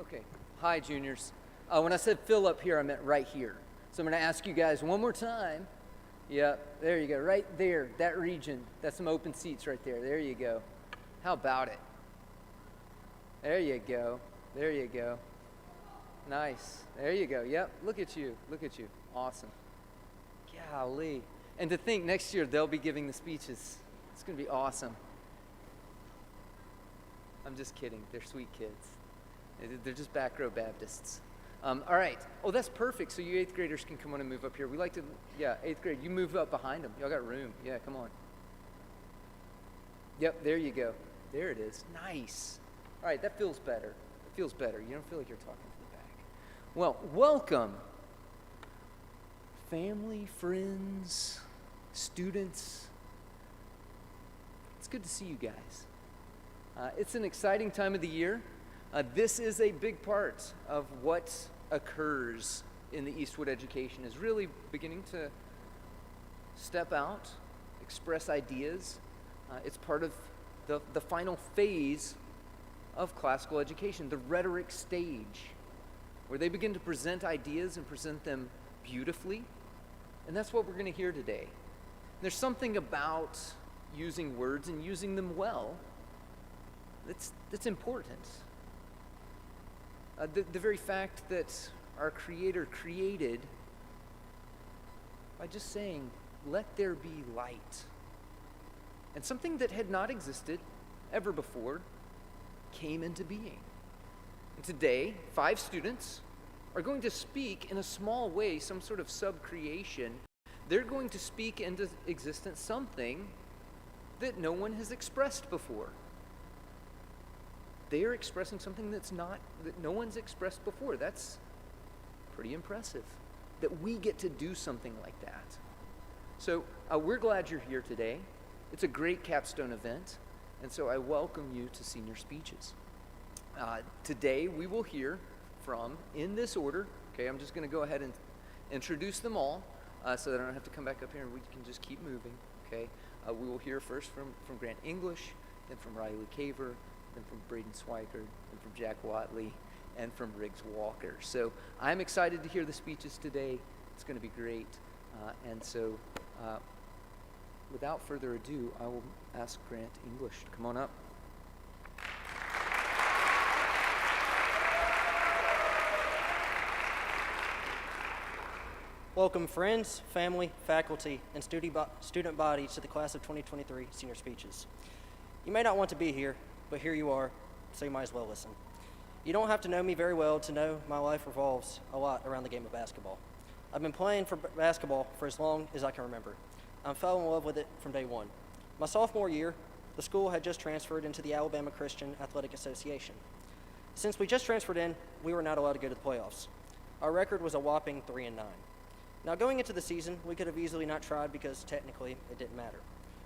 okay. Hi, juniors. When I said fill up here, I meant right here. So I'm going to ask you guys one more time. Yep, there you go. Right there, that region. That's some open seats right there. There you go. How about it? There you go. There you go. Nice. There you go. Yep, look at you. Look at you. Awesome. Golly. And to think next year they'll be giving the speeches. It's going to be awesome. I'm just kidding. They're sweet kids. They're just back row Baptists. All right. Oh, that's perfect. So you 8th graders can come on and move up here. We like to, 8th grade, you move up behind them. Y'all got room. Yeah, come on. Yep, there you go. There it is. Nice. All right, that feels better. It feels better. You don't feel like you're talking to the back. Well, welcome. Family, friends, students. It's good to see you guys. It's an exciting time of the year. This is a big part of what occurs in the Eastwood education, is really beginning to step out, express ideas. It's part of the final phase of classical education, the rhetoric stage, where they begin to present ideas and present them beautifully. And that's what we're going to hear today. There's something about using words and using them well that's important. The very fact that our Creator created by just saying, let there be light. And something that had not existed ever before came into being. And today, 5 students are going to speak in a small way, some sort of sub-creation. They're going to speak into existence something that no one has expressed before. They are expressing something that no one's expressed before. That's pretty impressive, that we get to do something like that. So we're glad you're here today. It's a great capstone event, and so I welcome you to senior speeches. Today we will hear from, in this order, okay, I'm just going to go ahead and introduce them all so that I don't have to come back up here and we can just keep moving, okay? We will hear first from Grant English, then from Riley Caver, then from Braden Swiker, then from Jack Watley, and from Riggs Walker. So I'm excited to hear the speeches today. It's going to be great. And so without further ado, I will ask Grant English to come on up. Welcome friends, family, faculty, and student body to the class of 2023 senior speeches. You may not want to be here, but here you are, so you might as well listen. You don't have to know me very well to know my life revolves a lot around the game of basketball. I've been playing for basketball for as long as I can remember. I fell in love with it from day one. My sophomore year, the school had just transferred into the Alabama Christian Athletic Association. Since we just transferred in, we were not allowed to go to the playoffs. Our record was a whopping 3-9. Now going into the season, we could have easily not tried because technically it didn't matter.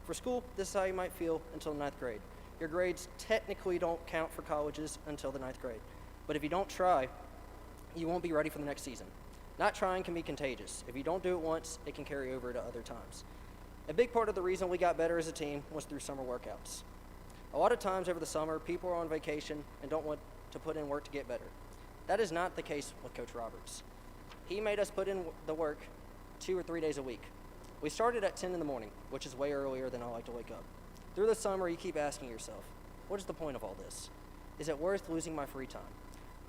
For school, this is how you might feel until 9th grade. Your grades technically don't count for colleges until the 9th grade. But if you don't try, you won't be ready for the next season. Not trying can be contagious. If you don't do it once, it can carry over to other times. A big part of the reason we got better as a team was through summer workouts. A lot of times over the summer, people are on vacation and don't want to put in work to get better. That is not the case with Coach Roberts. He made us put in the work 2 or 3 days a week. We started at 10 in the morning, which is way earlier than I like to wake up. Through the summer, you keep asking yourself, what is the point of all this? Is it worth losing my free time?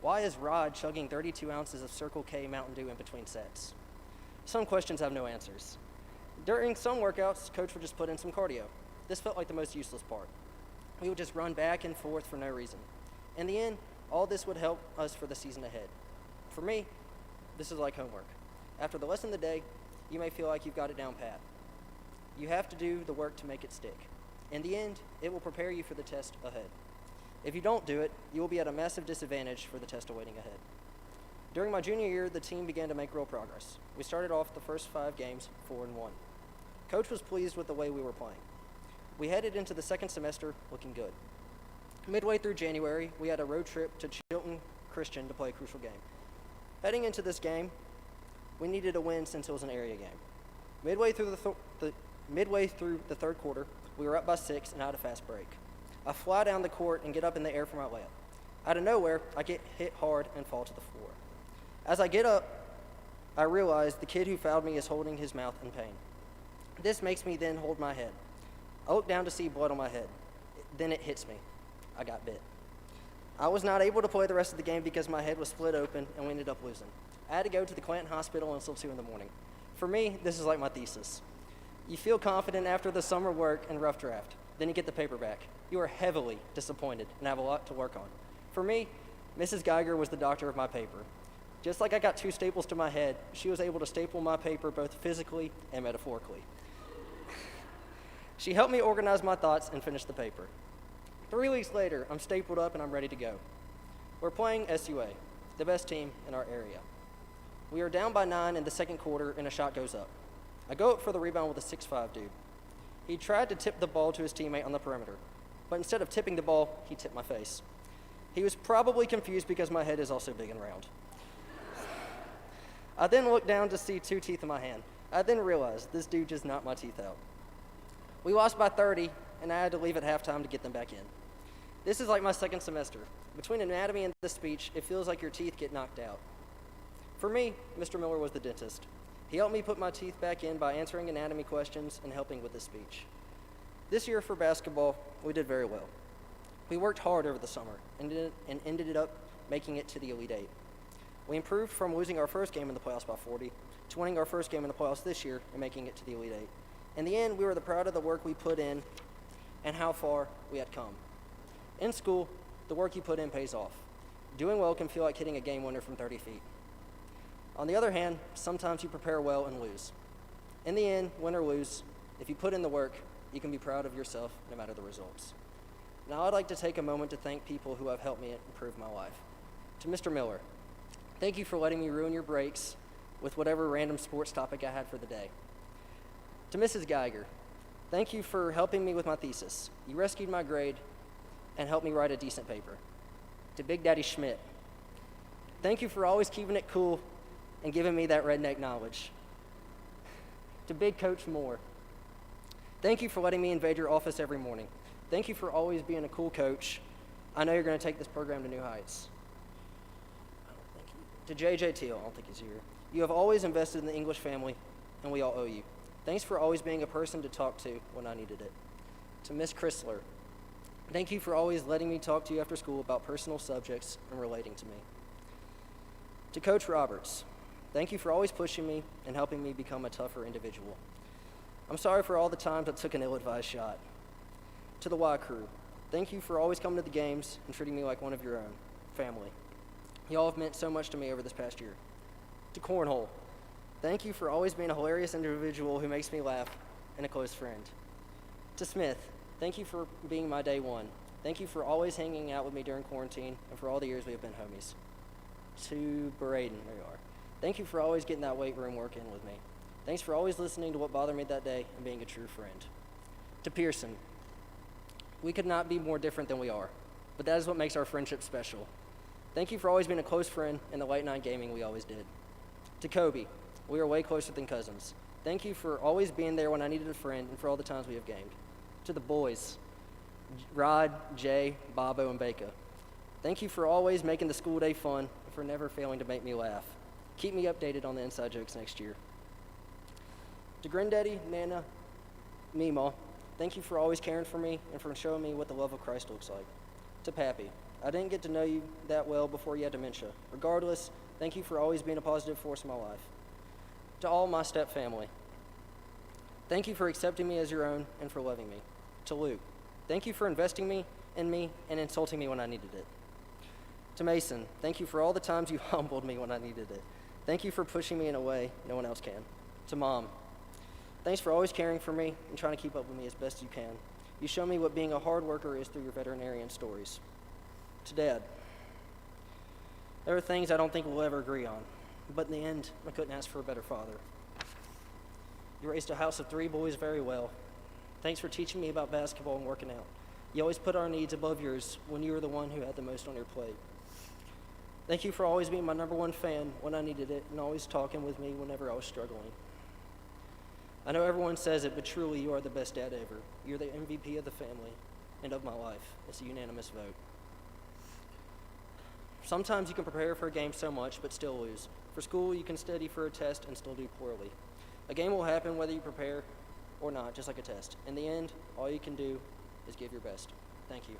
Why is Rod chugging 32 ounces of Circle K Mountain Dew in between sets? Some questions have no answers. During some workouts, Coach would just put in some cardio. This felt like the most useless part. We would just run back and forth for no reason. In the end, all this would help us for the season ahead. For me, this is like homework. After the lesson of the day, you may feel like you've got it down pat. You have to do the work to make it stick. In the end, it will prepare you for the test ahead. If you don't do it, you will be at a massive disadvantage for the test awaiting ahead. During my junior year, the team began to make real progress. We started off the first 5 games 4-1. Coach was pleased with the way we were playing. We headed into the second semester looking good. Midway through January, we had a road trip to Chilton Christian to play a crucial game. Heading into this game, we needed a win since it was an area game. Midway through the third quarter, we were up by 6 and had a fast break. I fly down the court and get up in the air for my layup. Out of nowhere, I get hit hard and fall to the floor. As I get up, I realize the kid who fouled me is holding his mouth in pain. This makes me then hold my head. I look down to see blood on my head. Then it hits me. I got bit. I was not able to play the rest of the game because my head was split open and we ended up losing. I had to go to the Clanton Hospital until 2 in the morning. For me, this is like my thesis. You feel confident after the summer work and rough draft. Then you get the paper back. You are heavily disappointed and have a lot to work on. For me, Mrs. Geiger was the doctor of my paper. Just like I got 2 staples to my head, she was able to staple my paper both physically and metaphorically. She helped me organize my thoughts and finish the paper. 3 weeks later, I'm stapled up and I'm ready to go. We're playing SUA, the best team in our area. We are down by 9 in the second quarter and a shot goes up. I go up for the rebound with a 6'5" dude. He tried to tip the ball to his teammate on the perimeter, but instead of tipping the ball, he tipped my face. He was probably confused because my head is also big and round. I then looked down to see 2 teeth in my hand. I then realized this dude just knocked my teeth out. We lost by 30, and I had to leave at halftime to get them back in. This is like my second semester. Between anatomy and this speech, it feels like your teeth get knocked out. For me, Mr. Miller was the dentist. He helped me put my teeth back in by answering anatomy questions and helping with the speech. This year for basketball, we did very well. We worked hard over the summer and ended up making it to the Elite Eight. We improved from losing our first game in the playoffs by 40 to winning our first game in the playoffs this year and making it to the Elite Eight. In the end, we were proud of the work we put in and how far we had come. In school, the work you put in pays off. Doing well can feel like hitting a game winner from 30 feet. On the other hand, sometimes you prepare well and lose. In the end, win or lose, if you put in the work, you can be proud of yourself no matter the results. Now I'd like to take a moment to thank people who have helped me improve my life. To Mr. Miller, thank you for letting me ruin your breaks with whatever random sports topic I had for the day. To Mrs. Geiger, thank you for helping me with my thesis. You rescued my grade and helped me write a decent paper. To Big Daddy Schmidt, thank you for always keeping it cool and giving me that redneck knowledge. To Big Coach Moore, thank you for letting me invade your office every morning. Thank you for always being a cool coach. I know you're going to take this program to new heights. To JJ Teal, I don't think he's here. You have always invested in the English family, and we all owe you. Thanks for always being a person to talk to when I needed it. To Miss Chrysler, thank you for always letting me talk to you after school about personal subjects and relating to me. To Coach Roberts, thank you for always pushing me and helping me become a tougher individual. I'm sorry for all the times I took an ill-advised shot. To the Y Crew, thank you for always coming to the games and treating me like one of your own family. Y'all have meant so much to me over this past year. To Cornhole, thank you for always being a hilarious individual who makes me laugh and a close friend. To Smith, thank you for being my day one. Thank you for always hanging out with me during quarantine and for all the years we have been homies. To Braden, there you are. Thank you for always getting that weight room work in with me. Thanks for always listening to what bothered me that day and being a true friend. To Pearson, we could not be more different than we are, but that is what makes our friendship special. Thank you for always being a close friend in the late night gaming we always did. To Kobe, we are way closer than cousins. Thank you for always being there when I needed a friend and for all the times we have gamed. To the boys, Rod, Jay, Bobo, and Beka, thank you for always making the school day fun and for never failing to make me laugh. Keep me updated on the inside jokes next year. To Granddaddy, Nana, Meemaw, thank you for always caring for me and for showing me what the love of Christ looks like. To Pappy, I didn't get to know you that well before you had dementia. Regardless, thank you for always being a positive force in my life. To all my step family, thank you for accepting me as your own and for loving me. To Luke, thank you for investing in me and insulting me when I needed it. To Mason, thank you for all the times you humbled me when I needed it. Thank you for pushing me in a way no one else can. To Mom, thanks for always caring for me and trying to keep up with me as best you can. You show me what being a hard worker is through your veterinarian stories. To Dad, there are things I don't think we'll ever agree on, but in the end, I couldn't ask for a better father. You raised a house of 3 boys very well. Thanks for teaching me about basketball and working out. You always put our needs above yours when you were the one who had the most on your plate. Thank you for always being my #1 fan when I needed it and always talking with me whenever I was struggling. I know everyone says it, but truly you are the best dad ever. You're the MVP of the family and of my life. It's a unanimous vote. Sometimes you can prepare for a game so much but still lose. For school, you can study for a test and still do poorly. A game will happen whether you prepare or not, just like a test. In the end, all you can do is give your best. Thank you.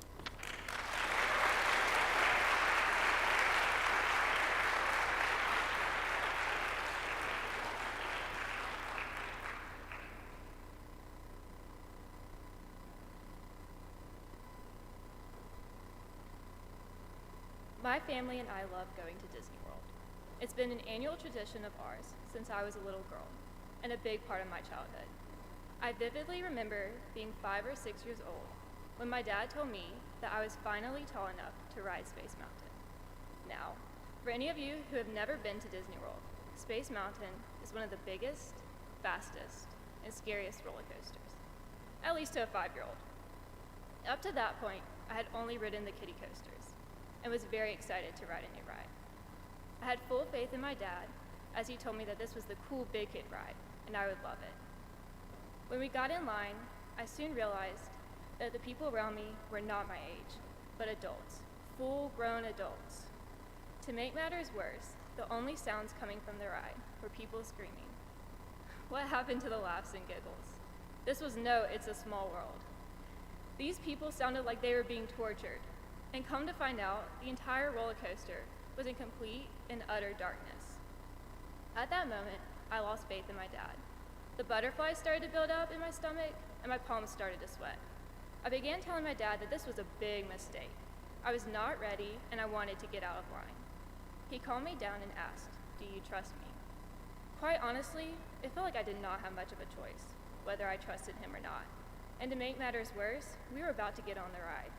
My family and I love going to Disney World. It's been an annual tradition of ours since I was a little girl, and a big part of my childhood. I vividly remember being 5 or 6 years old when my dad told me that I was finally tall enough to ride Space Mountain. Now, for any of you who have never been to Disney World, Space Mountain is one of the biggest, fastest, and scariest roller coasters, at least to a 5-year-old. Up to that point, I had only ridden the kiddie coasters and was very excited to ride a new ride. I had full faith in my dad as he told me that this was the cool big kid ride and I would love it. When we got in line, I soon realized that the people around me were not my age, but adults, full-grown adults. To make matters worse, the only sounds coming from the ride were people screaming. What happened to the laughs and giggles? This was no It's a Small World. These people sounded like they were being tortured, and come to find out, the entire roller coaster was in complete and utter darkness. At that moment, I lost faith in my dad. The butterflies started to build up in my stomach, and my palms started to sweat. I began telling my dad that this was a big mistake. I was not ready, and I wanted to get out of line. He calmed me down and asked, "Do you trust me?" Quite honestly, it felt like I did not have much of a choice, whether I trusted him or not. And to make matters worse, we were about to get on the ride.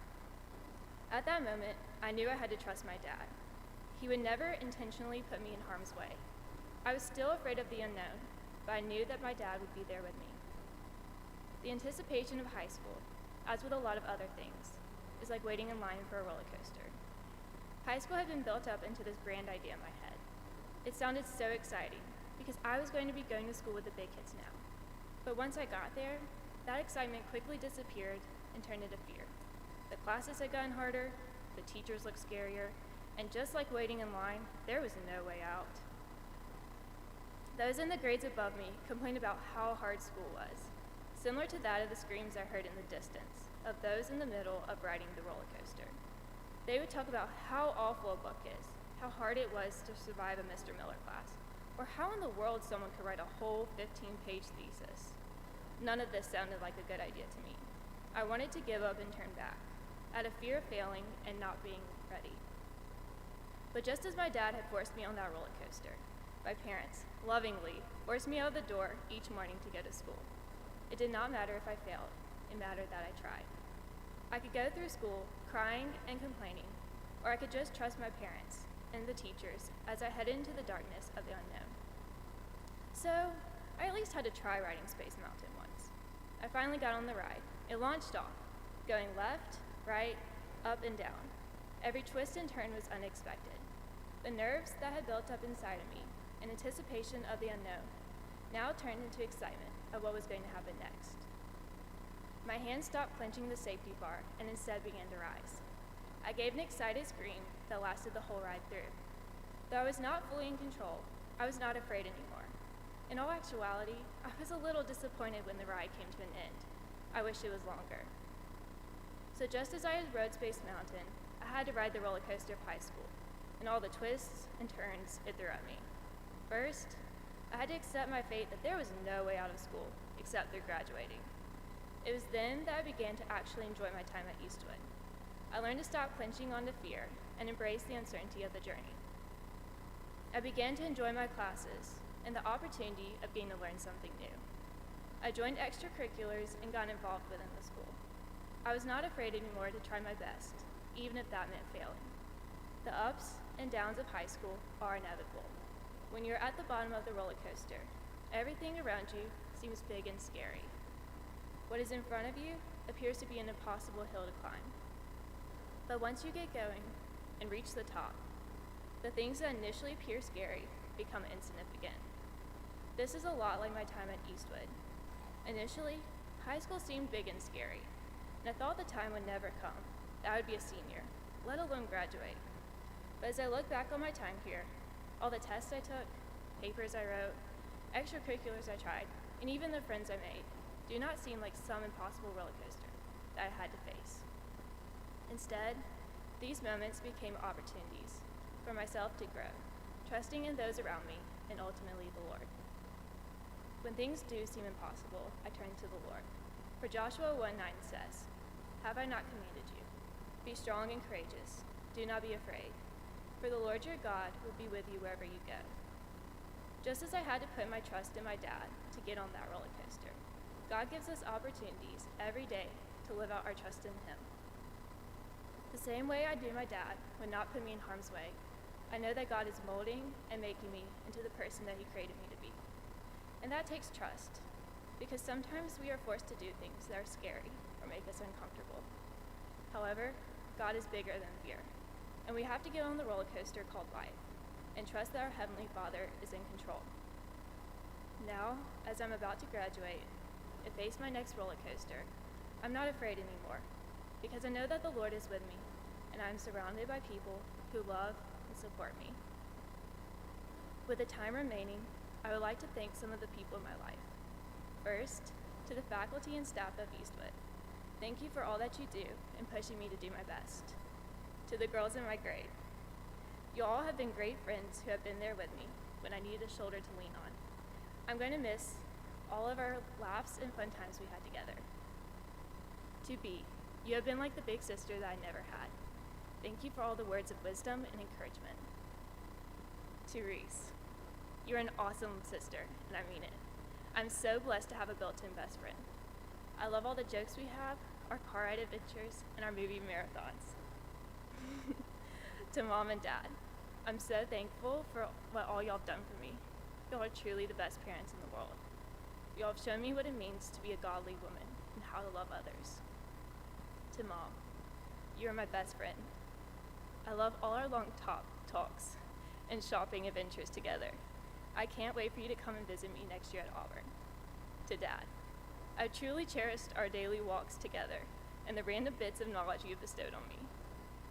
At that moment, I knew I had to trust my dad. He would never intentionally put me in harm's way. I was still afraid of the unknown, but I knew that my dad would be there with me. The anticipation of high school, as with a lot of other things, is like waiting in line for a roller coaster. High school had been built up into this grand idea in my head. It sounded so exciting because I was going to be going to school with the big kids now. But once I got there, that excitement quickly disappeared and turned into fear. The classes had gotten harder, the teachers looked scarier, and just like waiting in line, there was no way out. Those in the grades above me complained about how hard school was, similar to that of the screams I heard in the distance of those in the middle of riding the roller coaster. They would talk about how awful a book is, how hard it was to survive a Mr. Miller class, or how in the world someone could write a whole 15-page thesis. None of this sounded like a good idea to me. I wanted to give up and turn back, out of fear of failing and not being ready. But just as my dad had forced me on that roller coaster, my parents, lovingly, forced me out of the door each morning to go to school. It did not matter if I failed, it mattered that I tried. I could go through school crying and complaining, or I could just trust my parents and the teachers as I headed into the darkness of the unknown. So, I at least had to try riding Space Mountain once. I finally got on the ride. It launched off, going left, right, up and down. Every twist and turn was unexpected. The nerves that had built up inside of me in anticipation of the unknown now turned into excitement of what was going to happen next. My hands stopped clenching the safety bar and instead began to rise. I gave an excited scream that lasted the whole ride through. Though I was not fully in control, I was not afraid anymore. In all actuality, I was a little disappointed when the ride came to an end. I wished it was longer. So just as I had rode Space Mountain, I had to ride the roller coaster of high school, and all the twists and turns it threw at me. First, I had to accept my fate that there was no way out of school except through graduating. It was then that I began to actually enjoy my time at Eastwood. I learned to stop clenching onto fear and embrace the uncertainty of the journey. I began to enjoy my classes and the opportunity of getting to learn something new. I joined extracurriculars and got involved within the school. I was not afraid anymore to try my best, even if that meant failing. The ups and downs of high school are inevitable. When you're at the bottom of the roller coaster, everything around you seems big and scary. What is in front of you appears to be an impossible hill to climb. But once you get going and reach the top, the things that initially appear scary become insignificant. This is a lot like my time at Eastwood. Initially, high school seemed big and scary, and I thought the time would never come that I would be a senior, let alone graduate. But as I look back on my time here, all the tests I took, papers I wrote, extracurriculars I tried, and even the friends I made do not seem like some impossible roller coaster that I had to face. Instead, these moments became opportunities for myself to grow, trusting in those around me and ultimately the Lord. When things do seem impossible, I turn to the Lord. For Joshua 1:9 says, "Have I not commanded you? Be strong and courageous. Do not be afraid, for the Lord your God will be with you wherever you go." Just as I had to put my trust in my dad to get on that roller coaster, God gives us opportunities every day to live out our trust in him. The same way I do my dad would not put me in harm's way, I know that God is molding and making me into the person that he created me to be. And that takes trust, because sometimes we are forced to do things that are scary or make us uncomfortable. However, God is bigger than fear, and we have to get on the roller coaster called life and trust that our Heavenly Father is in control. Now, as I'm about to graduate and face my next roller coaster, I'm not afraid anymore, because I know that the Lord is with me, and I'm surrounded by people who love and support me. With the time remaining, I would like to thank some of the people in my life. First, to the faculty and staff of Eastwood. Thank you for all that you do in pushing me to do my best. To the girls in my grade. You all have been great friends who have been there with me when I needed a shoulder to lean on. I'm going to miss all of our laughs and fun times we had together. To B, you have been like the big sister that I never had. Thank you for all the words of wisdom and encouragement. To Reese, you're an awesome sister, and I mean it. I'm so blessed to have a built-in best friend. I love all the jokes we have, our car ride adventures, and our movie marathons. To Mom and Dad, I'm so thankful for what all y'all have done for me. Y'all are truly the best parents in the world. Y'all have shown me what it means to be a godly woman and how to love others. To Mom, you are my best friend. I love all our long talks and shopping adventures together. I can't wait for you to come and visit me next year at Auburn. To Dad, I've truly cherished our daily walks together and the random bits of knowledge you have bestowed on me.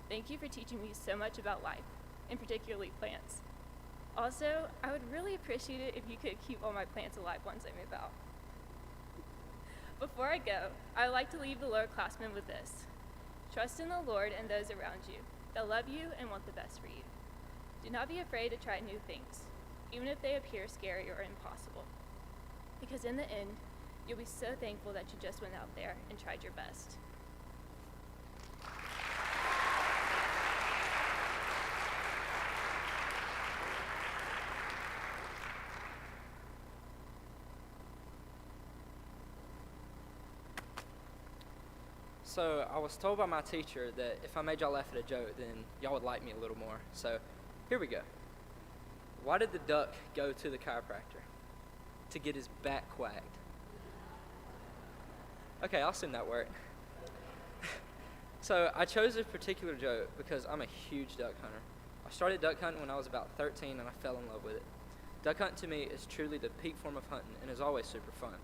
Thank you for teaching me so much about life, and particularly plants. Also, I would really appreciate it if you could keep all my plants alive once I move out. Before I go, I would like to leave the lowerclassmen with this. Trust in the Lord and those around you that love you and want the best for you. Do not be afraid to try new things, even if they appear scary or impossible. Because in the end, you'll be so thankful that you just went out there and tried your best. So I was told by my teacher that if I made y'all laugh at a joke, then y'all would like me a little more. So here we go. Why did the duck go to the chiropractor? To get his back quacked. Okay, I'll assume that worked. So I chose this particular joke because I'm a huge duck hunter. I started duck hunting when I was about 13 and I fell in love with it. Duck hunting to me is truly the peak form of hunting and is always super fun.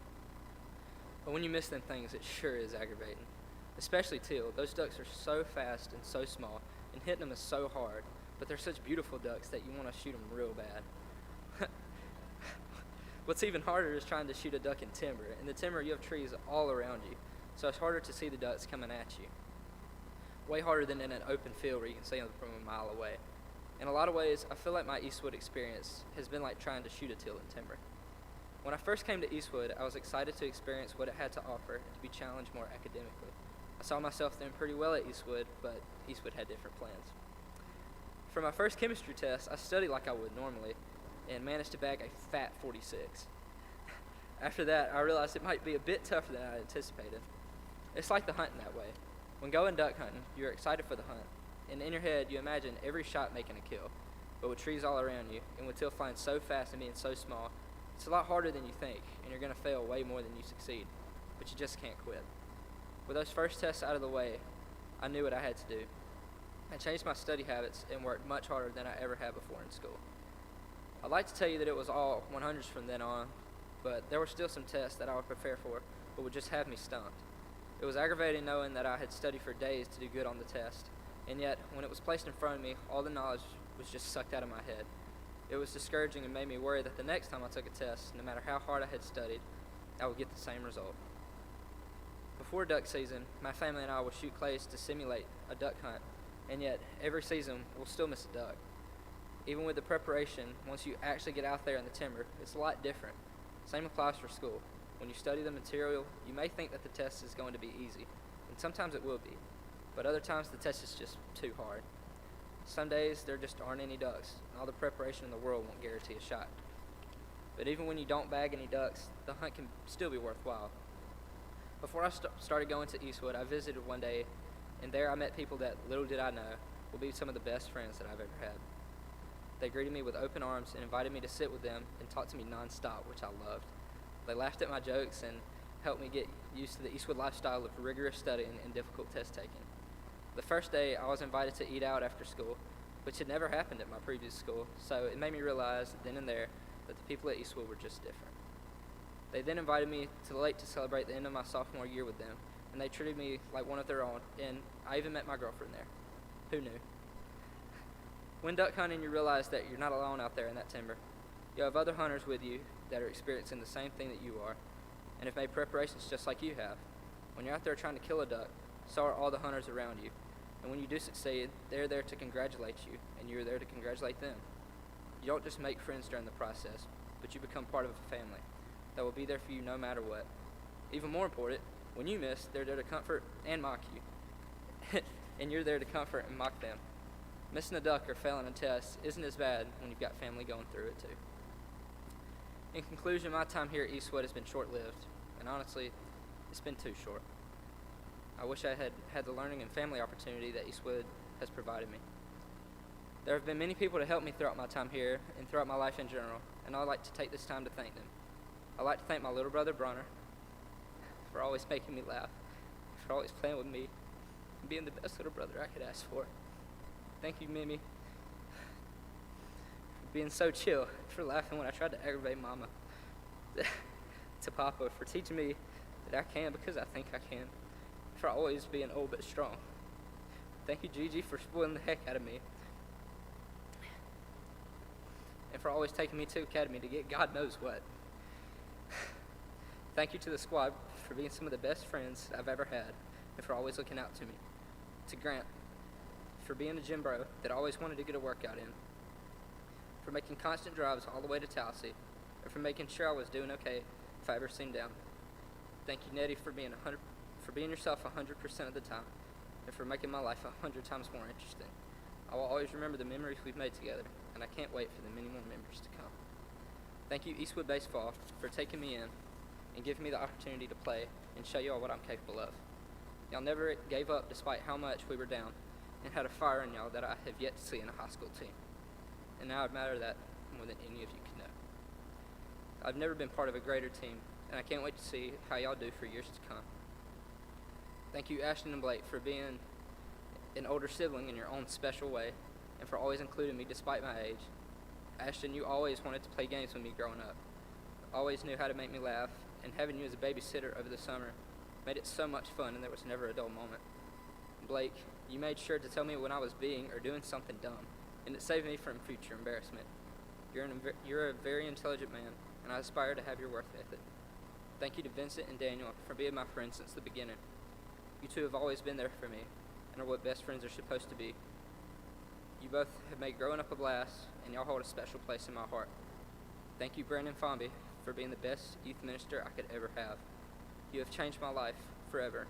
But when you miss them things, it sure is aggravating. Especially teal. Those ducks are so fast and so small, and hitting them is so hard, but they're such beautiful ducks that you want to shoot them real bad. What's even harder is trying to shoot a duck in timber. In the timber, you have trees all around you, so it's harder to see the ducks coming at you. Way harder than in an open field where you can see them from a mile away. In a lot of ways, I feel like my Eastwood experience has been like trying to shoot a teal in timber. When I first came to Eastwood, I was excited to experience what it had to offer and to be challenged more academically. I saw myself doing pretty well at Eastwood, but Eastwood had different plans. For my first chemistry test, I studied like I would normally and managed to bag a fat 46. After that, I realized it might be a bit tougher than I anticipated. It's like the hunting that way. When going duck hunting, you're excited for the hunt, and in your head, you imagine every shot making a kill. But with trees all around you, and with teal flying so fast and being so small, it's a lot harder than you think, and you're going to fail way more than you succeed. But you just can't quit. With those first tests out of the way, I knew what I had to do. I changed my study habits and worked much harder than I ever had before in school. I'd like to tell you that it was all 100s from then on, but there were still some tests that I would prepare for but would just have me stumped. It was aggravating knowing that I had studied for days to do good on the test, And yet, when it was placed in front of me, all the knowledge was just sucked out of my head. It was discouraging and made me worry that the next time I took a test, no matter how hard I had studied, I would get the same result. Before duck season, my family and I will shoot clays to simulate a duck hunt, and yet every season we'll still miss a duck. Even with the preparation, once you actually get out there in the timber, it's a lot different. Same applies for school. When you study the material, you may think that the test is going to be easy, and sometimes it will be, but other times the test is just too hard. Some days there just aren't any ducks, and all the preparation in the world won't guarantee a shot. But even when you don't bag any ducks, the hunt can still be worthwhile. Before I started going to Eastwood, I visited one day, and there I met people that, little did I know, will be some of the best friends that I've ever had. They greeted me with open arms and invited me to sit with them and talk to me nonstop, which I loved. They laughed at my jokes and helped me get used to the Eastwood lifestyle of rigorous studying and difficult test taking. The first day, I was invited to eat out after school, which had never happened at my previous school, so it made me realize then and there that the people at Eastwood were just different. They then invited me to the lake to celebrate the end of my sophomore year with them, and they treated me like one of their own, and I even met my girlfriend there. Who knew? When duck hunting, you realize that you're not alone out there in that timber. You have other hunters with you that are experiencing the same thing that you are, and have made preparations just like you have. When you're out there trying to kill a duck, so are all the hunters around you. And when you do succeed, they're there to congratulate you, and you're there to congratulate them. You don't just make friends during the process, but you become part of a family that will be there for you no matter what. Even more important, when you miss, they're there to comfort and mock you. And you're there to comfort and mock them. Missing a duck or failing a test isn't as bad when you've got family going through it too. In conclusion, my time here at Eastwood has been short-lived, and honestly, it's been too short. I wish I had had the learning and family opportunity that Eastwood has provided me. There have been many people to help me throughout my time here and throughout my life in general, and I'd like to take this time to thank them. I'd like to thank my little brother, Bronner, for always making me laugh, for always playing with me, and being the best little brother I could ask for. Thank you, Mimi, for being so chill, for laughing when I tried to aggravate Mama, to Papa, for teaching me that I can because I think I can, for always being old but strong. Thank you, Gigi, for spoiling the heck out of me, and for always taking me to Academy to get God knows what. Thank you to the squad for being some of the best friends I've ever had, and for always looking out to me. To Grant, for being a gym bro that always wanted to get a workout in, for making constant drives all the way to Tallahassee, and for making sure I was doing okay if I ever seemed down. Thank you, Nettie, for being yourself 100% of the time, and for making my life 100 times more interesting. I will always remember the memories we've made together, and I can't wait for the many more memories to come. Thank you, Eastwood Baseball, for taking me in and giving me the opportunity to play and show y'all what I'm capable of. Y'all never gave up despite how much we were down, and had a fire in y'all that I have yet to see in a high school team. And now I admire that more than any of you can know. I've never been part of a greater team, and I can't wait to see how y'all do for years to come. Thank you, Ashton and Blake, for being an older sibling in your own special way, and for always including me despite my age. Ashton, you always wanted to play games with me growing up. Always knew how to make me laugh, and having you as a babysitter over the summer made it so much fun, and there was never a dull moment. Blake, you made sure to tell me when I was being or doing something dumb, and it saved me from future embarrassment. You're a very intelligent man, and I aspire to have your work ethic. Thank you to Vincent and Daniel for being my friends since the beginning. You two have always been there for me, and are what best friends are supposed to be. You both have made growing up a blast, and y'all hold a special place in my heart. Thank you, Brandon Fomby, for being the best youth minister I could ever have. You have changed my life forever,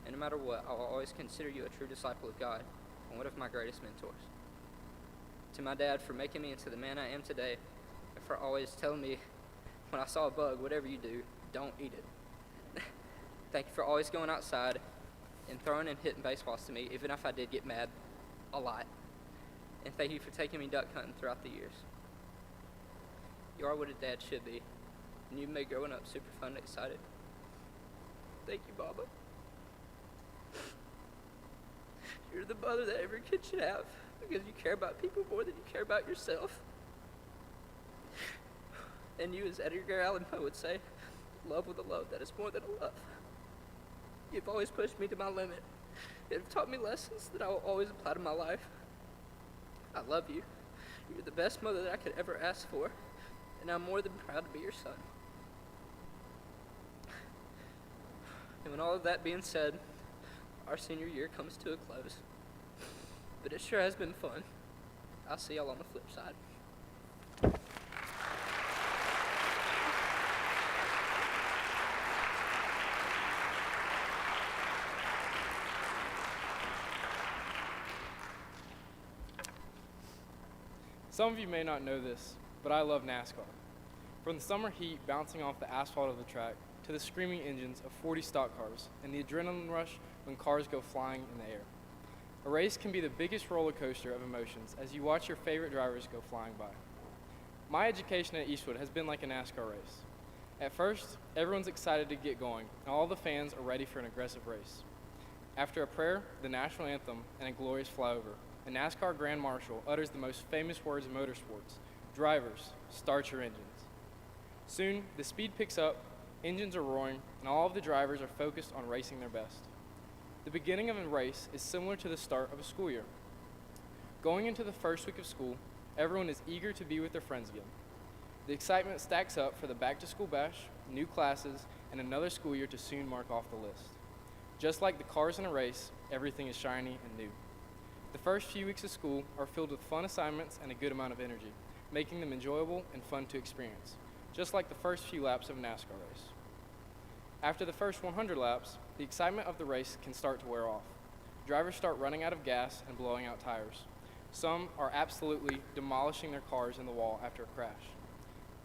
and no matter what, I will always consider you a true disciple of God and one of my greatest mentors. To my dad for making me into the man I am today, and for always telling me when I saw a bug, whatever you do, don't eat it. Thank you for always going outside and throwing and hitting baseballs to me, even if I did get mad a lot. And thank you for taking me duck hunting throughout the years. You are what a dad should be, and you've made growing up super fun and excited. Thank you, Baba. You're the mother that every kid should have, because you care about people more than you care about yourself. And you, as Edgar Allan Poe would say, love with a love that is more than a love. You've always pushed me to my limit, It have taught me lessons that I will always apply to my life. I love you. You're the best mother that I could ever ask for, and I'm more than proud to be your son. And when all of that being said, our senior year comes to a close. But it sure has been fun. I'll see y'all on the flip side. Some of you may not know this, but I love NASCAR. From the summer heat bouncing off the asphalt of the track to the screaming engines of 40 stock cars and the adrenaline rush when cars go flying in the air. A race can be the biggest roller coaster of emotions as you watch your favorite drivers go flying by. My education at Eastwood has been like a NASCAR race. At first, everyone's excited to get going, and all the fans are ready for an aggressive race. After a prayer, the national anthem, and a glorious flyover, a NASCAR Grand Marshal utters the most famous words in motorsports: drivers, start your engines. Soon, the speed picks up, engines are roaring, and all of the drivers are focused on racing their best. The beginning of a race is similar to the start of a school year. Going into the first week of school, everyone is eager to be with their friends again. The excitement stacks up for the back-to-school bash, new classes, and another school year to soon mark off the list. Just like the cars in a race, everything is shiny and new. The first few weeks of school are filled with fun assignments and a good amount of energy, making them enjoyable and fun to experience, just like the first few laps of a NASCAR race. After the first 100 laps, the excitement of the race can start to wear off. Drivers start running out of gas and blowing out tires. Some are absolutely demolishing their cars in the wall after a crash.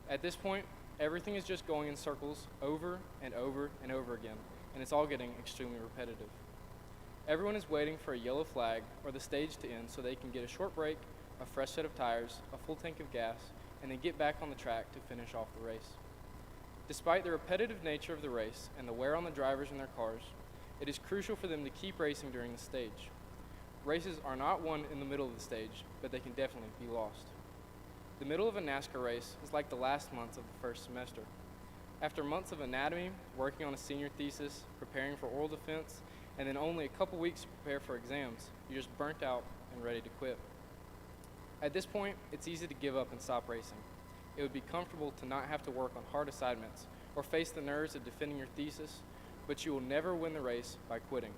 At this point, everything is just going in circles over and over and over again, and it's all getting extremely repetitive. Everyone is waiting for a yellow flag or the stage to end so they can get a short break, a fresh set of tires, a full tank of gas, and then get back on the track to finish off the race. Despite the repetitive nature of the race and the wear on the drivers and their cars, it is crucial for them to keep racing during the stage. Races are not won in the middle of the stage, but they can definitely be lost. The middle of a NASCAR race is like the last months of the first semester. After months of anatomy, working on a senior thesis, preparing for oral defense, and then only a couple weeks to prepare for exams, you're just burnt out and ready to quit. At this point, it's easy to give up and stop racing. It would be comfortable to not have to work on hard assignments or face the nerves of defending your thesis, but you will never win the race by quitting.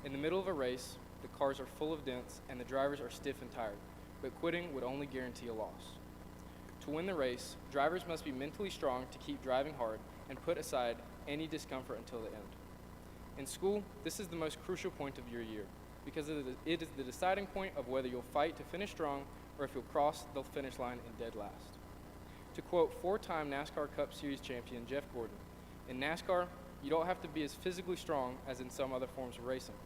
In the middle of a race, the cars are full of dents and the drivers are stiff and tired, but quitting would only guarantee a loss. To win the race, drivers must be mentally strong to keep driving hard and put aside any discomfort until the end. In school, this is the most crucial point of your year because it is the deciding point of whether you'll fight to finish strong or if you'll cross the finish line in dead last. To quote four-time NASCAR Cup Series champion Jeff Gordon, in NASCAR, you don't have to be as physically strong as in some other forms of racing.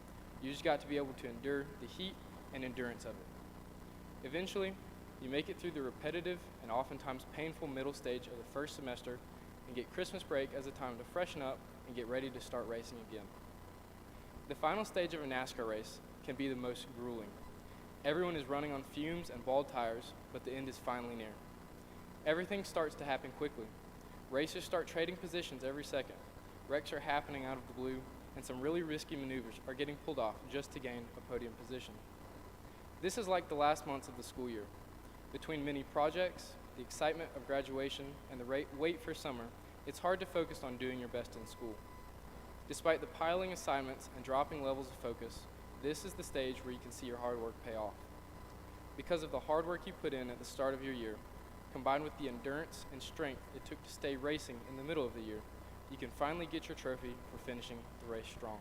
You just got to be able to endure the heat and endurance of it. Eventually, you make it through the repetitive and oftentimes painful middle stage of the first semester and get Christmas break as a time to freshen up and get ready to start racing again. The final stage of a NASCAR race can be the most grueling. Everyone is running on fumes and bald tires, but the end is finally near. Everything starts to happen quickly. Racers start trading positions every second. Wrecks are happening out of the blue, and some really risky maneuvers are getting pulled off just to gain a podium position. This is like the last months of the school year. Between many projects, the excitement of graduation, and the wait for summer, it's hard to focus on doing your best in school. Despite the piling assignments and dropping levels of focus, this is the stage where you can see your hard work pay off. Because of the hard work you put in at the start of your year, combined with the endurance and strength it took to stay racing in the middle of the year, you can finally get your trophy for finishing the race strong.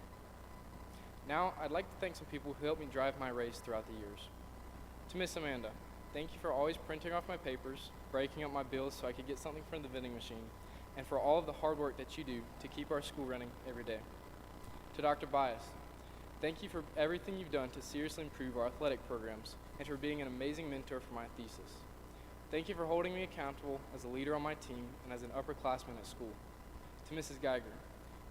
Now, I'd like to thank some people who helped me drive my race throughout the years. To Miss Amanda, thank you for always printing off my papers, breaking up my bills so I could get something from the vending machine, and for all of the hard work that you do to keep our school running every day. To Dr. Bias, thank you for everything you've done to seriously improve our athletic programs and for being an amazing mentor for my thesis. Thank you for holding me accountable as a leader on my team and as an upperclassman at school. To Mrs. Geiger,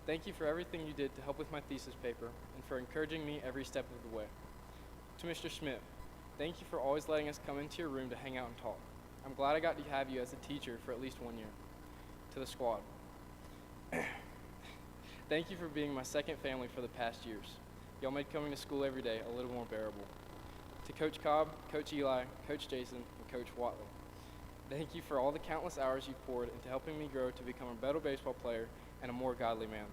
thank you for everything you did to help with my thesis paper and for encouraging me every step of the way. To Mr. Schmidt, thank you for always letting us come into your room to hang out and talk. I'm glad I got to have you as a teacher for at least 1 year. To the squad, thank you for being my second family for the past years. y'all made coming to school every day a little more bearable. To Coach Cobb, Coach Eli, Coach Jason, and Coach Watley, thank you for all the countless hours you've poured into helping me grow to become a better baseball player and a more godly man.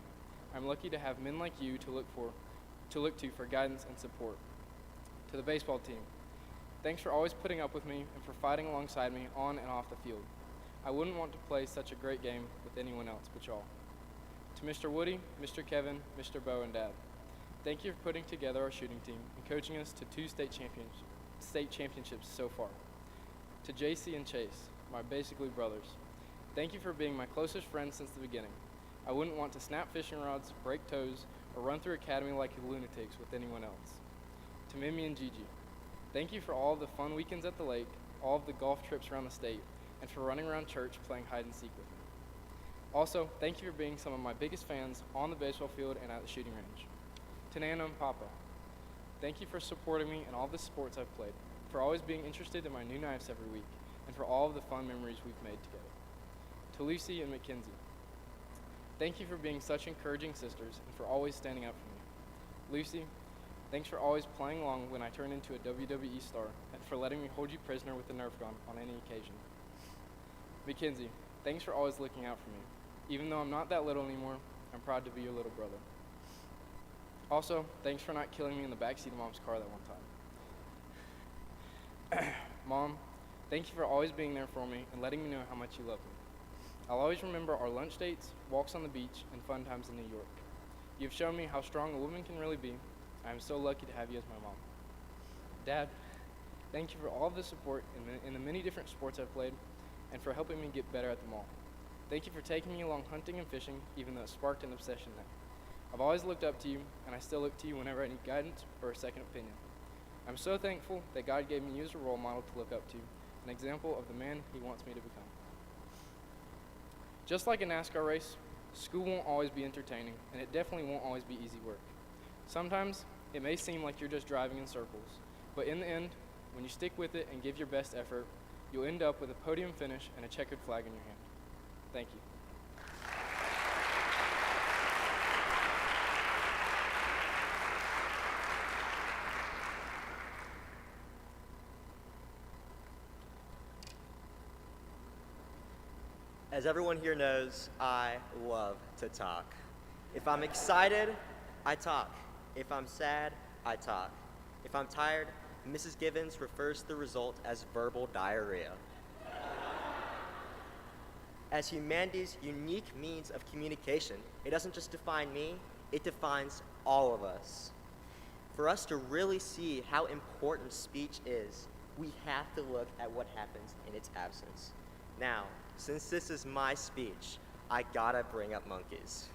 I'm lucky to have men like you to look to for guidance and support. To the baseball team, thanks for always putting up with me and for fighting alongside me on and off the field. I wouldn't want to play such a great game with anyone else but y'all. To Mr. Woody, Mr. Kevin, Mr. Bo, and Dad, thank you for putting together our shooting team and coaching us to 2 state championships so far. To JC and Chase, my basically brothers, thank you for being my closest friends since the beginning. I wouldn't want to snap fishing rods, break toes, or run through academy like lunatics with anyone else. To Mimi and Gigi, thank you for all the fun weekends at the lake, all of the golf trips around the state, and for running around church playing hide and seek with me. Also, thank you for being some of my biggest fans on the baseball field and at the shooting range. To Nana and Papa, thank you for supporting me in all the sports I've played, for always being interested in my new knives every week, and for all of the fun memories we've made together. To Lucy and Mackenzie, thank you for being such encouraging sisters and for always standing up for me. Lucy, thanks for always playing along when I turn into a WWE star and for letting me hold you prisoner with a Nerf gun on any occasion. Mackenzie, thanks for always looking out for me. Even though I'm not that little anymore, I'm proud to be your little brother. Also, thanks for not killing me in the backseat of Mom's car that one time. Mom, thank you for always being there for me and letting me know how much you love me. I'll always remember our lunch dates, walks on the beach, and fun times in New York. You've shown me how strong a woman can really be. I am so lucky to have you as my mom. Dad, thank you for all of the support in the many different sports I've played and for helping me get better at them all. Thank you for taking me along hunting and fishing, even though it sparked an obsession then. I've always looked up to you, and I still look to you whenever I need guidance or a second opinion. I'm so thankful that God gave me you as a role model to look up to, an example of the man He wants me to become. Just like a NASCAR race, school won't always be entertaining, and it definitely won't always be easy work. Sometimes it may seem like you're just driving in circles, but in the end, when you stick with it and give your best effort, you'll end up with a podium finish and a checkered flag in your hand. Thank you. As everyone here knows, I love to talk. If I'm excited, I talk. If I'm sad, I talk. If I'm tired, Mrs. Givens refers to the result as verbal diarrhea. As humanity's unique means of communication, it doesn't just define me, it defines all of us. For us to really see how important speech is, we have to look at what happens in its absence. Now, since this is my speech, I gotta bring up monkeys.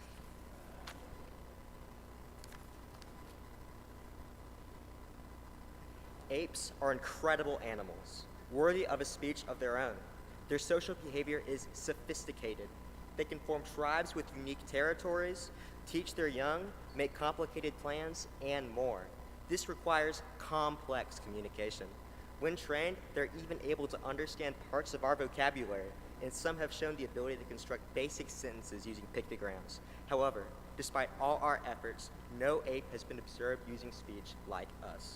Apes are incredible animals, worthy of a speech of their own. Their social behavior is sophisticated. They can form tribes with unique territories, teach their young, make complicated plans, and more. This requires complex communication. When trained, they're even able to understand parts of our vocabulary, and some have shown the ability to construct basic sentences using pictograms. However, despite all our efforts, no ape has been observed using speech like us.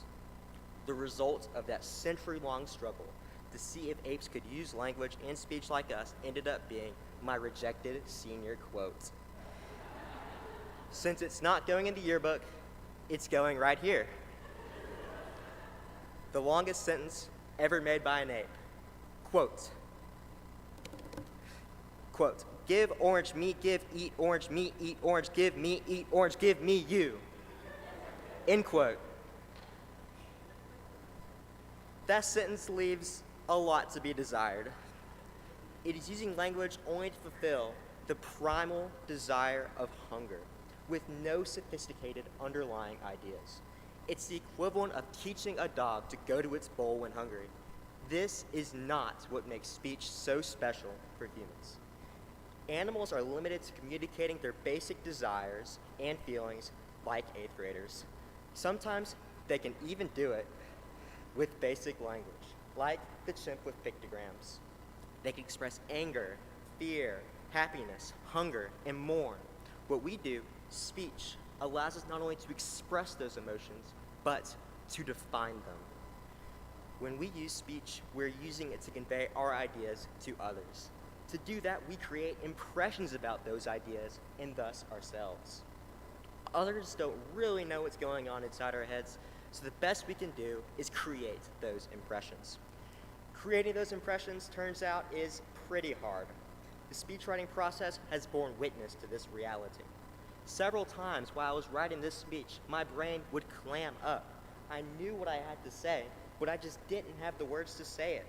The result of that century-long struggle to see if apes could use language and speech like us ended up being my rejected senior quote. Since it's not going in the yearbook, it's going right here. The longest sentence ever made by an ape. Quote. Quote, give orange meat, give, eat orange meat, eat orange, give me, eat orange, give me you. End quote. That sentence leaves a lot to be desired. It is using language only to fulfill the primal desire of hunger, with no sophisticated underlying ideas. It's the equivalent of teaching a dog to go to its bowl when hungry. This is not what makes speech so special for humans. Animals are limited to communicating their basic desires and feelings like 8th graders. Sometimes they can even do it with basic language, like the chimp with pictograms. They can express anger, fear, happiness, hunger, and more. What we do, speech, allows us not only to express those emotions, but to define them. When we use speech, we're using it to convey our ideas to others. To do that, we create impressions about those ideas and thus ourselves. Others don't really know what's going on inside our heads, so the best we can do is create those impressions. Creating those impressions, turns out, is pretty hard. The speech writing process has borne witness to this reality. Several times while I was writing this speech, my brain would clam up. I knew what I had to say, but I just didn't have the words to say it.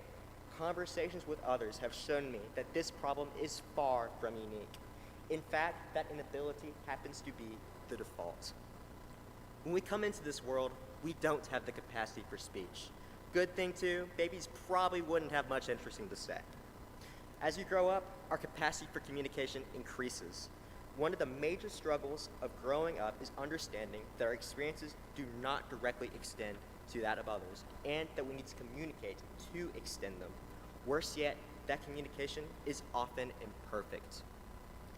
Conversations with others have shown me that this problem is far from unique. In fact, that inability happens to be the default. When we come into this world, we don't have the capacity for speech. Good thing too, babies probably wouldn't have much interesting to say. As you grow up, our capacity for communication increases. One of the major struggles of growing up is understanding that our experiences do not directly extend to that of others, and that we need to communicate to extend them. Worse yet, that communication is often imperfect.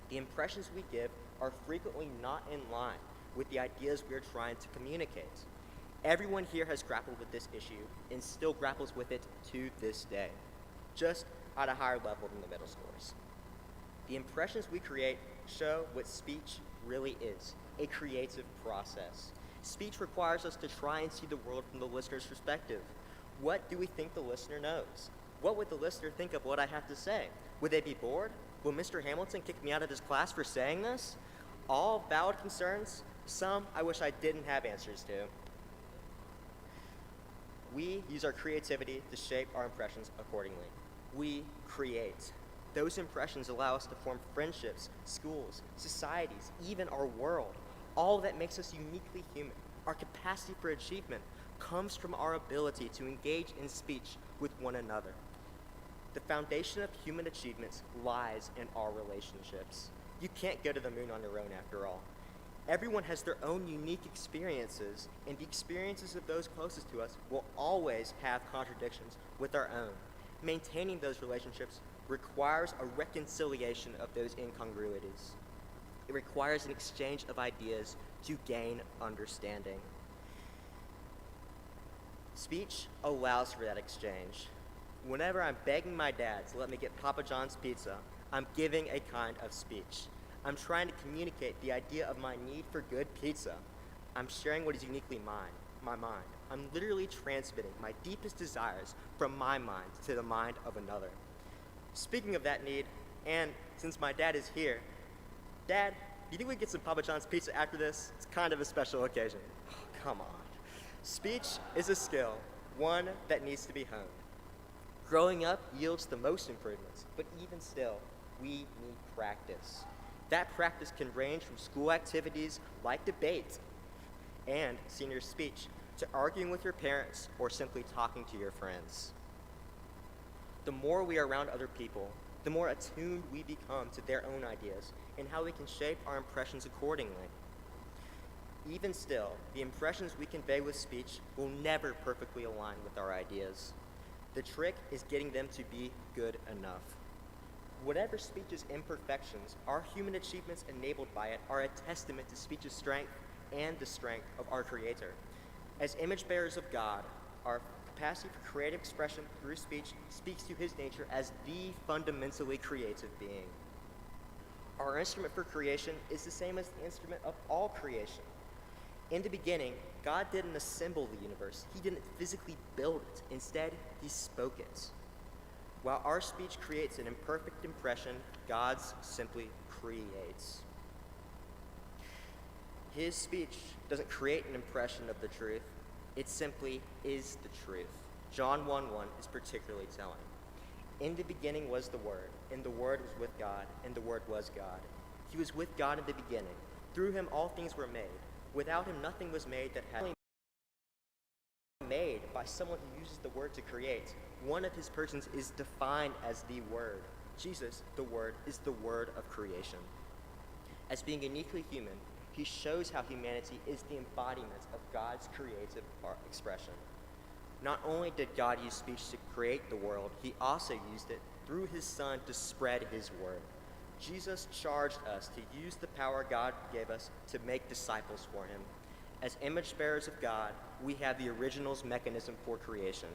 The impressions we give are frequently not in line with the ideas we are trying to communicate. Everyone here has grappled with this issue and still grapples with it to this day, just at a higher level than the middle schoolers. The impressions we create show what speech really is, a creative process. Speech requires us to try and see the world from the listener's perspective. What do we think the listener knows? What would the listener think of what I have to say? Would they be bored? Will Mr. Hamilton kick me out of his class for saying this? All valid concerns, some I wish I didn't have answers to. We use our creativity to shape our impressions accordingly. We create. Those impressions allow us to form friendships, schools, societies, even our world. All that makes us uniquely human. Our capacity for achievement comes from our ability to engage in speech with one another. The foundation of human achievements lies in our relationships. You can't go to the moon on your own after all. Everyone has their own unique experiences, and the experiences of those closest to us will always have contradictions with our own. Maintaining those relationships requires a reconciliation of those incongruities. It requires an exchange of ideas to gain understanding. Speech allows for that exchange. Whenever I'm begging my dad to let me get Papa John's pizza, I'm giving a kind of speech. I'm trying to communicate the idea of my need for good pizza. I'm sharing what is uniquely mine, my mind. I'm literally transmitting my deepest desires from my mind to the mind of another. Speaking of that need, and since my dad is here, Dad, you think we can get some Papa John's pizza after this? It's kind of a special occasion. Oh, come on. Speech is a skill, one that needs to be honed. Growing up yields the most improvements, but even still, we need practice. That practice can range from school activities like debate and senior speech to arguing with your parents or simply talking to your friends. The more we are around other people, the more attuned we become to their own ideas and how we can shape our impressions accordingly. Even still, the impressions we convey with speech will never perfectly align with our ideas. The trick is getting them to be good enough. Whatever speech's imperfections, our human achievements enabled by it are a testament to speech's strength and the strength of our Creator. As image bearers of God, our capacity for creative expression through speech speaks to His nature as the fundamentally creative being. Our instrument for creation is the same as the instrument of all creation. In the beginning, God didn't assemble the universe. He didn't physically build it. Instead, He spoke it. While our speech creates an imperfect impression, God's simply creates. His speech doesn't create an impression of the truth. It simply is the truth. John 1:1 is particularly telling. In the beginning was the Word, and the Word was with God, and the Word was God. He was with God in the beginning. Through Him all things were made. Without Him nothing was made that had been made by someone who uses the Word to create. One of His persons is defined as the Word. Jesus, the Word, is the Word of creation. As being uniquely human, He shows how humanity is the embodiment of God's creative expression. Not only did God use speech to create the world, He also used it through His Son to spread His word. Jesus charged us to use the power God gave us to make disciples for him. As image bearers of God, we have the original's mechanism for creation,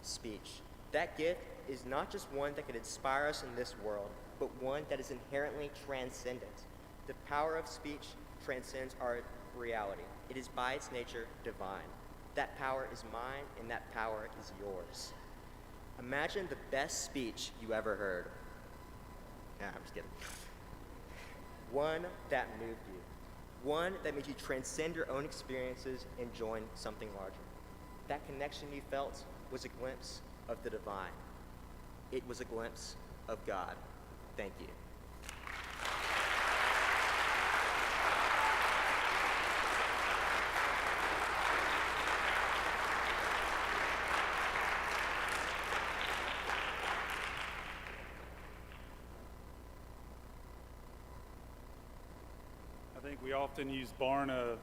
speech. That gift is not just one that can inspire us in this world, but one that is inherently transcendent. The power of speech transcends our reality. It is by its nature divine. That power is mine, and that power is yours. Imagine the best speech you ever heard. Nah, I'm just kidding. One that moved you. One that made you transcend your own experiences and join something larger. That connection you felt was a glimpse of the divine. It was a glimpse of God. Thank you. I think we often use Barna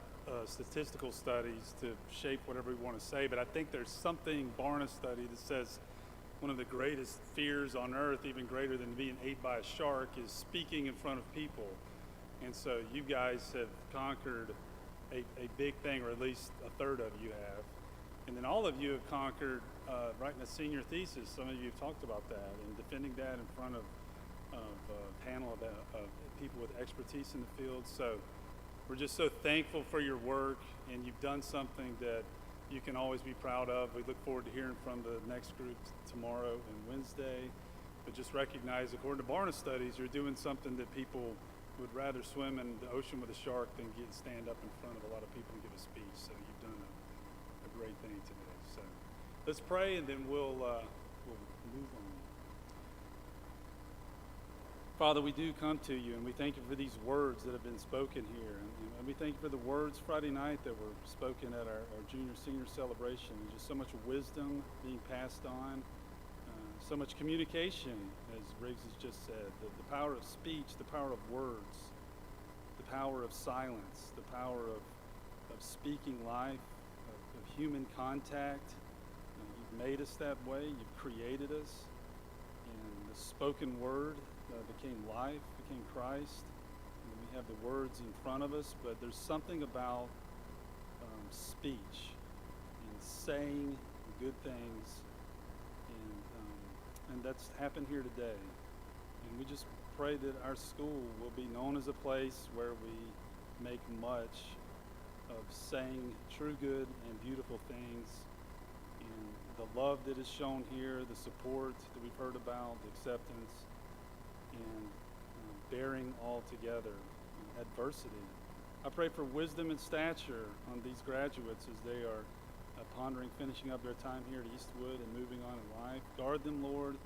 statistical studies to shape whatever we want to say, but I think there's something Barna study that says one of the greatest fears on earth, even greater than being ate by a shark, is speaking in front of people. And so you guys have conquered a big thing, or at least a third of you have. And then all of you have conquered writing a senior thesis. Some of you have talked about that and defending that in front of a panel of people with expertise in the field. So we're just so thankful for your work, and you've done something that you can always be proud of. We look forward to hearing from the next group tomorrow and Wednesday. But just recognize, according to Barna studies, you're doing something that people would rather swim in the ocean with a shark than stand up in front of a lot of people and give a speech. So you've done a great thing today. So let's pray, and then we'll move on. Father, we do come to you, and we thank you for these words that have been spoken here. And we thank you for the words Friday night that were spoken at our junior-senior celebration. And just so much wisdom being passed on, so much communication, as Riggs has just said. The power of speech, the power of words, the power of silence, the power of speaking life, of human contact. You've made us that way. You've created us. And the spoken word became life, became Christ. And we have the words in front of us, but there's something about speech and saying good things, and that's happened here today. And we just pray that our school will be known as a place where we make much of saying true good and beautiful things, and the love that is shown here, the support that we've heard about, the acceptance, and bearing all together adversity. I pray for wisdom and stature on these graduates as they are pondering finishing up their time here at Eastwood and moving on in life. Guard them, Lord.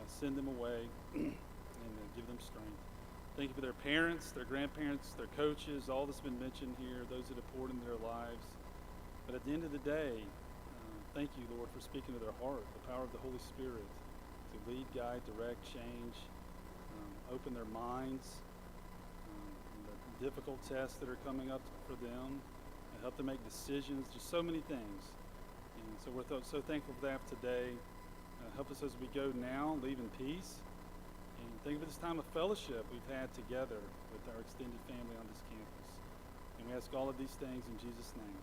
Send them away and give them strength. Thank you for their parents, their grandparents, their coaches, all that's been mentioned here, those that have poured into their lives. But at the end of the day, thank you, Lord, for speaking to their heart, the power of the Holy Spirit to lead, guide, direct, change, open their minds, the difficult tests that are coming up for them, and help them make decisions, just so many things. And so we're so thankful for that today. Help us as we go now, leave in peace. And thank you for this time of fellowship we've had together with our extended family on this campus. And we ask all of these things in Jesus' name.